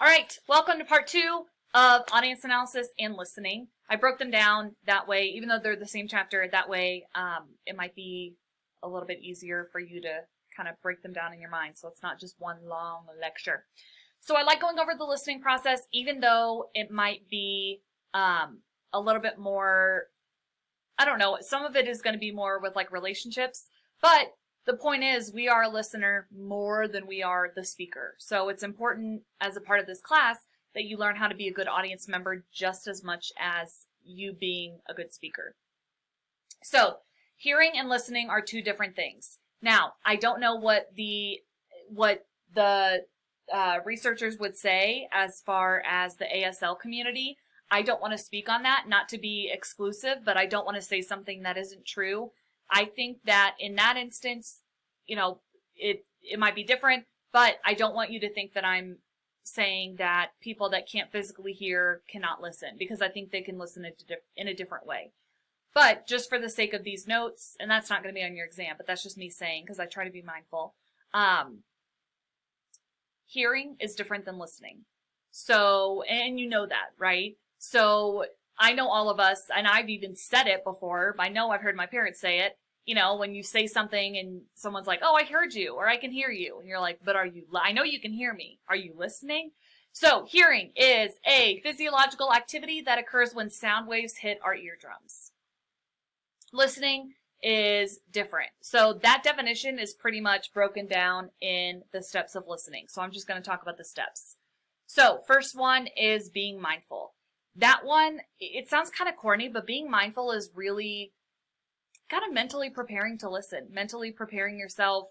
All right, welcome to part 2 of audience analysis and listening. I broke them down that way, even though they're the same chapter, that way it might be a little bit easier for you to kind of break them down in your mind, so it's not just one long lecture. So I like going over the listening process, even though it might be a little bit more, I don't know, some of it is going to be more with like relationships, but the point is, we are a listener more than we are the speaker. So it's important as a part of this class that you learn how to be a good audience member just as much as you being a good speaker. So hearing and listening are two different things. Now, I don't know what the researchers would say as far as the ASL community. I don't want to speak on that, not to be exclusive, but I don't want to say something that isn't true. I think that in that instance, you know, it might be different, but I don't want you to think that I'm saying that people that can't physically hear cannot listen, because I think they can listen in a different way. But just for the sake of these notes, and that's not going to be on your exam, but that's just me saying, because I try to be mindful, hearing is different than listening. So, and you know that, right? So I know all of us, and I've even said it before. I know I've heard my parents say it. You know, when you say something and someone's like, oh, I heard you, or I can hear you. And you're like, but I know you can hear me. Are you listening? So hearing is a physiological activity that occurs when sound waves hit our eardrums. Listening is different. So that definition is pretty much broken down in the steps of listening. So I'm just going to talk about the steps. So first one is being mindful. That one, it sounds kind of corny, but being mindful is really kind of mentally preparing to listen, mentally preparing yourself,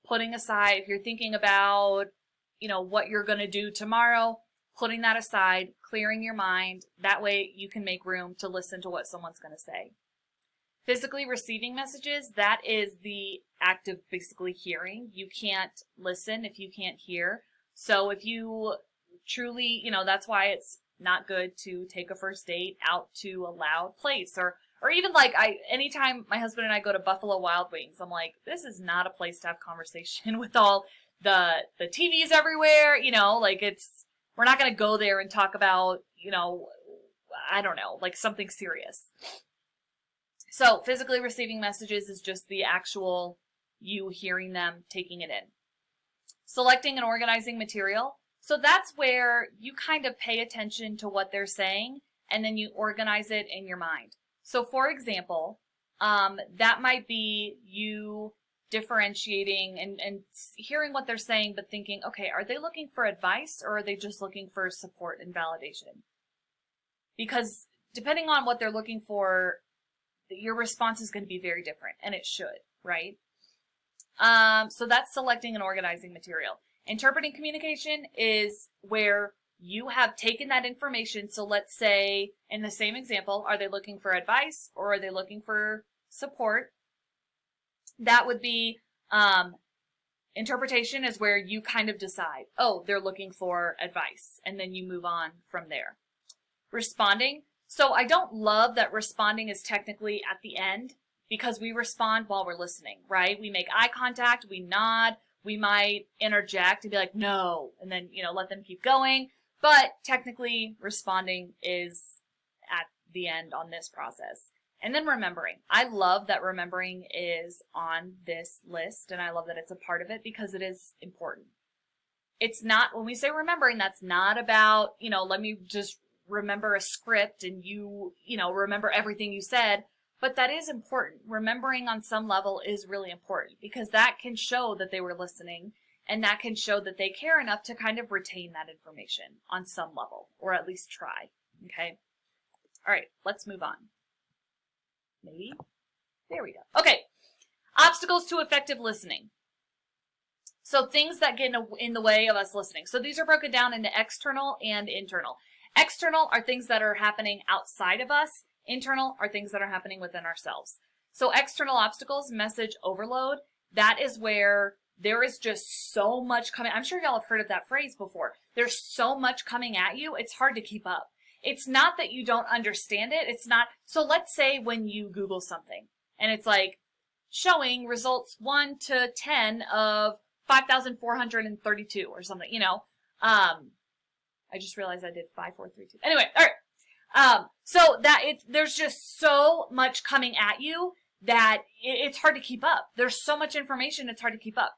putting aside, if you're thinking about, you know, what you're going to do tomorrow, putting that aside, clearing your mind. That way you can make room to listen to what someone's going to say. Physically receiving messages, that is the act of basically hearing. You can't listen if you can't hear. So if you truly, you know, that's why it's not good to take a first date out to a loud place, or even like anytime my husband and I go to Buffalo Wild Wings, I'm like, this is not a place to have conversation with all the TVs everywhere, you know, like we're not going to go there and talk about, you know, I don't know, like something serious. So physically receiving messages is just the actual you hearing them, taking it in. Selecting and organizing material. So that's where you kind of pay attention to what they're saying and then you organize it in your mind. So for example, that might be you differentiating and hearing what they're saying, but thinking, okay, are they looking for advice or are they just looking for support and validation? Because depending on what they're looking for, your response is going to be very different, and it should, right? So that's selecting and organizing material. Interpreting communication is where you have taken that information. So let's say in the same example, are they looking for advice or are they looking for support? That would be interpretation is where you kind of decide, oh, they're looking for advice, and then you move on from there. Responding. So I don't love that responding is technically at the end, because we respond while we're listening, right? We make eye contact, we nod, we might interject and be like, no, and then, you know, let them keep going. But technically, responding is at the end on this process. And then remembering. I love that remembering is on this list, and I love that it's a part of it because it is important. It's not, when we say remembering, that's not about, you know, let me just remember a script and you know, remember everything you said. But that is important. Remembering on some level is really important because that can show that they were listening, and that can show that they care enough to kind of retain that information on some level, or at least try, okay? All right, let's move on. Maybe? There we go. Okay, obstacles to effective listening. So things that get in the way of us listening. So these are broken down into external and internal. External are things that are happening outside of us. Internal are things that are happening within ourselves. So external obstacles, message overload, that is where there is just so much coming. I'm sure y'all have heard of that phrase before. There's so much coming at you, it's hard to keep up. It's not that you don't understand it. It's not. So let's say when you Google something and it's like showing results 1 to 10 of 5,432 or something, you know, I just realized I did 5, 4, 3, 2. Anyway, all right. So there's just so much coming at you that it's hard to keep up. There's so much information, it's hard to keep up.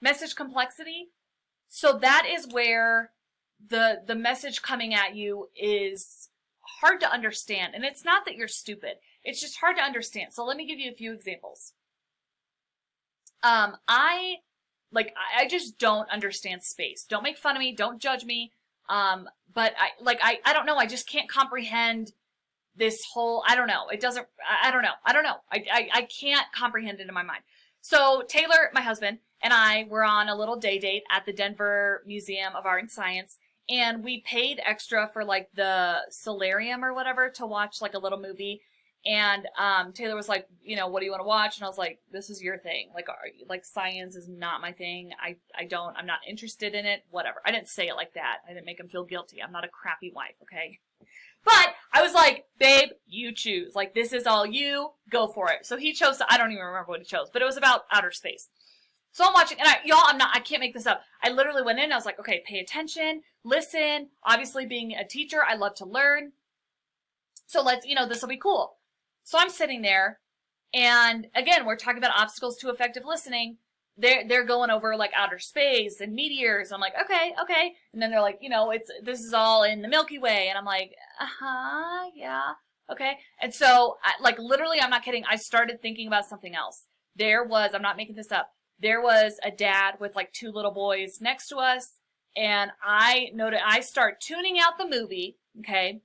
Message complexity. So that is where the message coming at you is hard to understand. And it's not that you're stupid. It's just hard to understand. So let me give you a few examples. I just don't understand space. Don't make fun of me. Don't judge me. But I don't know. I just can't comprehend this whole, I don't know. It doesn't, I don't know. I can't comprehend it in my mind. So Taylor, my husband, and I were on a little day date at the Denver Museum of Art and Science, and we paid extra for like the solarium or whatever to watch like a little movie. And Taylor was like, you know, what do you want to watch? And I was like, this is your thing. Like science is not my thing. I'm not interested in it. Whatever. I didn't say it like that. I didn't make him feel guilty. I'm not a crappy wife, okay? But I was like, babe, you choose. Like, this is all you. Go for it. So he chose, I don't even remember what he chose, but it was about outer space. So I'm watching, and I can't make this up. I literally went in and I was like, okay, pay attention, listen. Obviously, being a teacher, I love to learn. So this will be cool. So I'm sitting there, and again, we're talking about obstacles to effective listening. They're going over like outer space and meteors. I'm like, okay. And then they're like, this is all in the Milky Way. And I'm like, yeah, okay. And so literally, I'm not kidding. I started thinking about something else. I'm not making this up. There was a dad with like 2 little boys next to us. And I start tuning out the movie. Okay.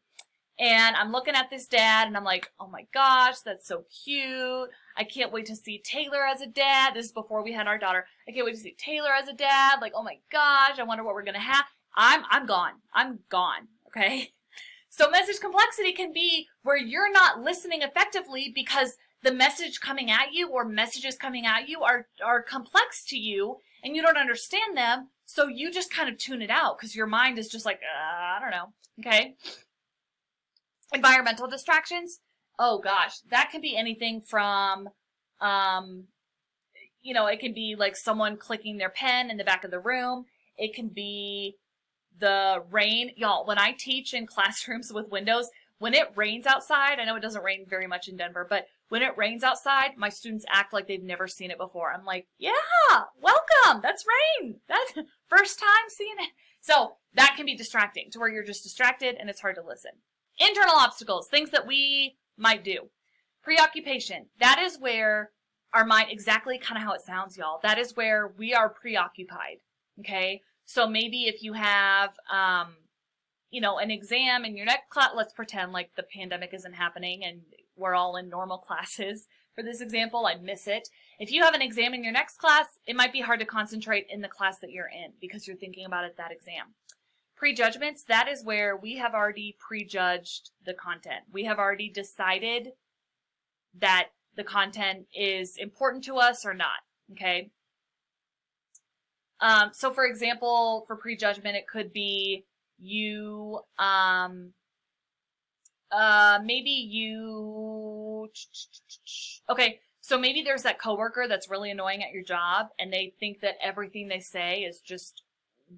And I'm looking at this dad and I'm like, oh my gosh, that's so cute. I can't wait to see Taylor as a dad. This is before we had our daughter. I can't wait to see Taylor as a dad. Like, oh my gosh, I wonder what we're going to have. I'm gone. Okay. So message complexity can be where you're not listening effectively because the message coming at you or messages coming at you are complex to you and you don't understand them. So you just kind of tune it out because your mind is just like, I don't know. Okay. Environmental distractions. Oh gosh, that can be anything from, it can be like someone clicking their pen in the back of the room. It can be the rain. Y'all, when I teach in classrooms with windows, when it rains outside, I know it doesn't rain very much in Denver, but when it rains outside, my students act like they've never seen it before. I'm like, yeah, welcome. That's rain. That's first time seeing it. So that can be distracting to where you're just distracted and it's hard to listen. Internal obstacles, things that we might do. Preoccupation. That is where our mind, exactly kind of how it sounds, y'all. That is where we are preoccupied. Okay. So maybe if you have, an exam in your next class, let's pretend like the pandemic isn't happening and we're all in normal classes. For this example, I miss it. If you have an exam in your next class, it might be hard to concentrate in the class that you're in because you're thinking about that exam. Prejudgments, that is where we have already prejudged the content. We have already decided that the content is important to us or not, okay? So for example, for prejudgment, it could be so maybe there's that coworker that's really annoying at your job and they think that everything they say is just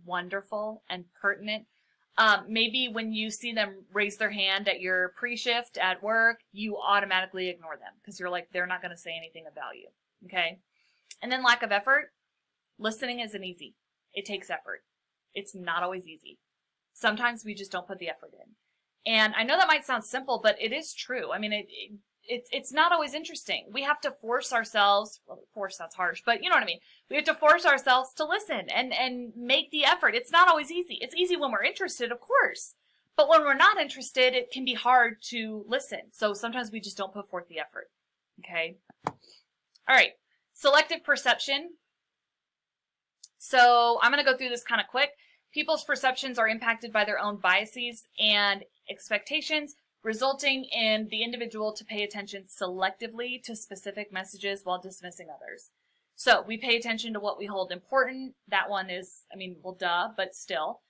wonderful and pertinent. Maybe when you see them raise their hand at your pre-shift at work, you automatically ignore them because you're like, they're not going to say anything of value. Okay. And then lack of effort. Listening isn't easy. It takes effort. It's not always easy. Sometimes we just don't put the effort in. And I know that might sound simple, but it is true. I mean, it's not always interesting. We have to force ourselves, force sounds harsh, but you know what I mean. We have to force ourselves to listen and make the effort. It's not always easy. It's easy when we're interested, of course. But when we're not interested, it can be hard to listen. So sometimes we just don't put forth the effort. Okay? All right. Selective perception. So I'm going to go through this kind of quick. People's perceptions are impacted by their own biases and expectations, resulting in the individual to pay attention selectively to specific messages while dismissing others. So we pay attention to what we hold important. That one is, duh, but still.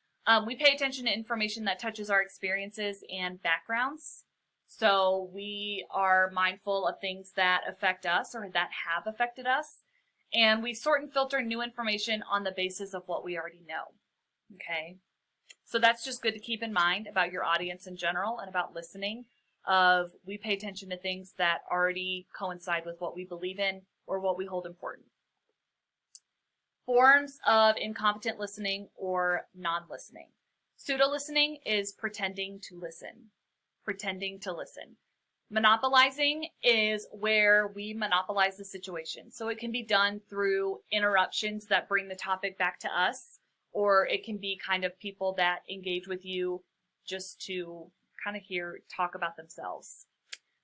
We pay attention to information that touches our experiences and backgrounds. So we are mindful of things that affect us or that have affected us. And we sort and filter new information on the basis of what we already know. Okay. So that's just good to keep in mind about your audience in general and about listening. We pay attention to things that already coincide with what we believe in or what we hold important. Forms of incompetent listening or non-listening. Pseudo-listening is pretending to listen. Pretending to listen. Monopolizing is where we monopolize the situation. So it can be done through interruptions that bring the topic back to us, or it can be kind of people that engage with you just to kind of talk about themselves.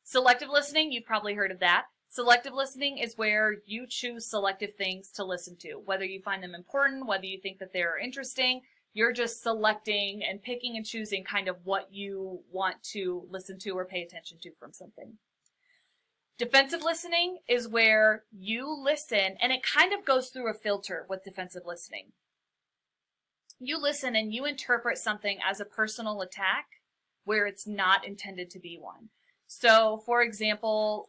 Selective listening, you've probably heard of that. Selective listening is where you choose selective things to listen to, whether you find them important, whether you think that they're interesting. You're just selecting and picking and choosing kind of what you want to listen to or pay attention to from something. Defensive listening is where you listen, and it kind of goes through a filter with defensive listening. You listen and you interpret something as a personal attack where it's not intended to be one. So, for example,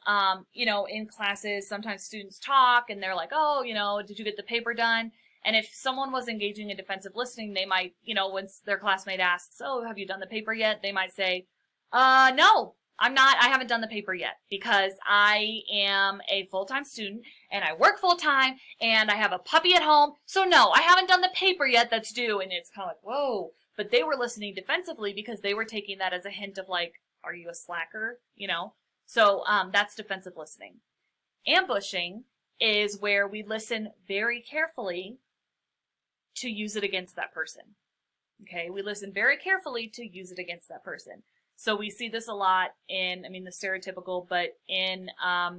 in classes, sometimes students talk and they're like, oh, did you get the paper done? And if someone was engaging in defensive listening, they might, when their classmate asks, oh, have you done the paper yet? They might say, no, I haven't done the paper yet because I am a full-time student and I work full-time and I have a puppy at home. So no, I haven't done the paper yet that's due. And it's kind of like, whoa. But they were listening defensively because they were taking that as a hint of like, are you a slacker? So that's defensive listening. Ambushing is where we listen very carefully to use it against that person. Okay, we listen very carefully to use it against that person. So we see this a lot in, the stereotypical, but in, I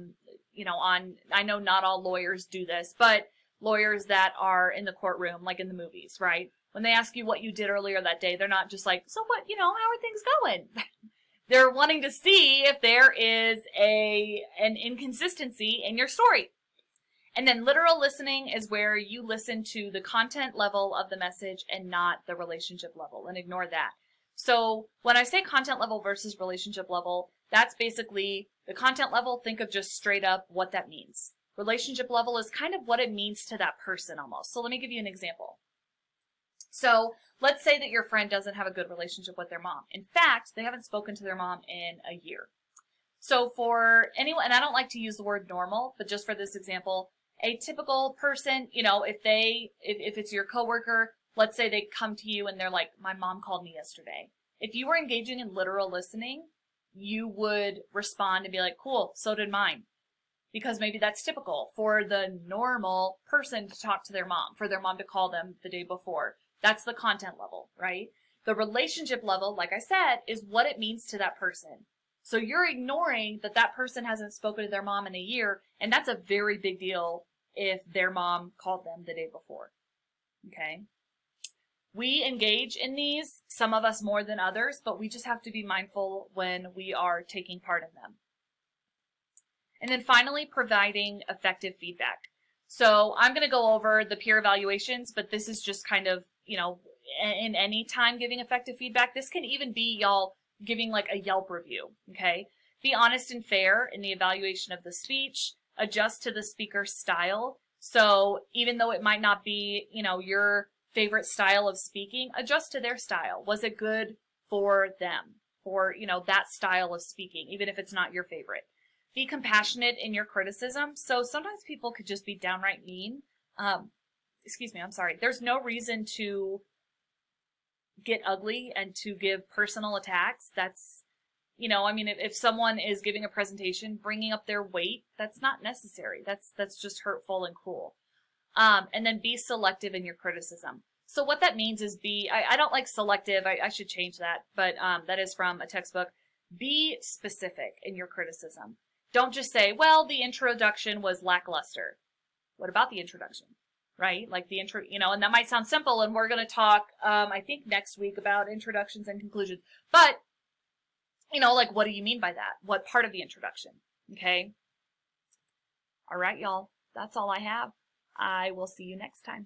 know not all lawyers do this, but lawyers that are in the courtroom, like in the movies, right? When they ask you what you did earlier that day, they're not just like, so what, how are things going? They're wanting to see if there is an inconsistency in your story. And then literal listening is where you listen to the content level of the message and not the relationship level, and ignore that. So when I say content level versus relationship level, that's basically the content level. Think of just straight up what that means. Relationship level is kind of what it means to that person almost. So let me give you an example. So let's say that your friend doesn't have a good relationship with their mom. In fact, they haven't spoken to their mom in a year. So for anyone, and I don't like to use the word normal, but just for this example, a typical person, if it's your coworker, let's say they come to you and they're like, my mom called me yesterday. If you were engaging in literal listening, you would respond and be like, cool, so did mine. Because maybe that's typical for the normal person to talk to their mom, for their mom to call them the day before. That's the content level, right? The relationship level, like I said, is what it means to that person. So you're ignoring that person hasn't spoken to their mom in a year, and that's a very big deal if their mom called them the day before, okay? We engage in these, some of us more than others, but we just have to be mindful when we are taking part in them. And then finally, providing effective feedback. So I'm going to go over the peer evaluations, but this is just kind of, in any time giving effective feedback. This can even be y'all giving like a Yelp review, okay? Be honest and fair in the evaluation of the speech. Adjust to the speaker's style. So even though it might not be, your favorite style of speaking, adjust to their style. Was it good for them? For, that style of speaking, even if it's not your favorite. Be compassionate in your criticism. So sometimes people could just be downright mean. There's no reason to get ugly and to give personal attacks. That's, if someone is giving a presentation, bringing up their weight, that's not necessary. That's just hurtful and cruel. And then be selective in your criticism. So what that means is I don't like selective. I should change that, but that is from a textbook. Be specific in your criticism. Don't just say, well, the introduction was lackluster. What about the introduction? Right? Like the intro, and that might sound simple, and we're going to talk, I think next week about introductions and conclusions. But, what do you mean by that? What part of the introduction? Okay? All right, y'all. That's all I have. I will see you next time.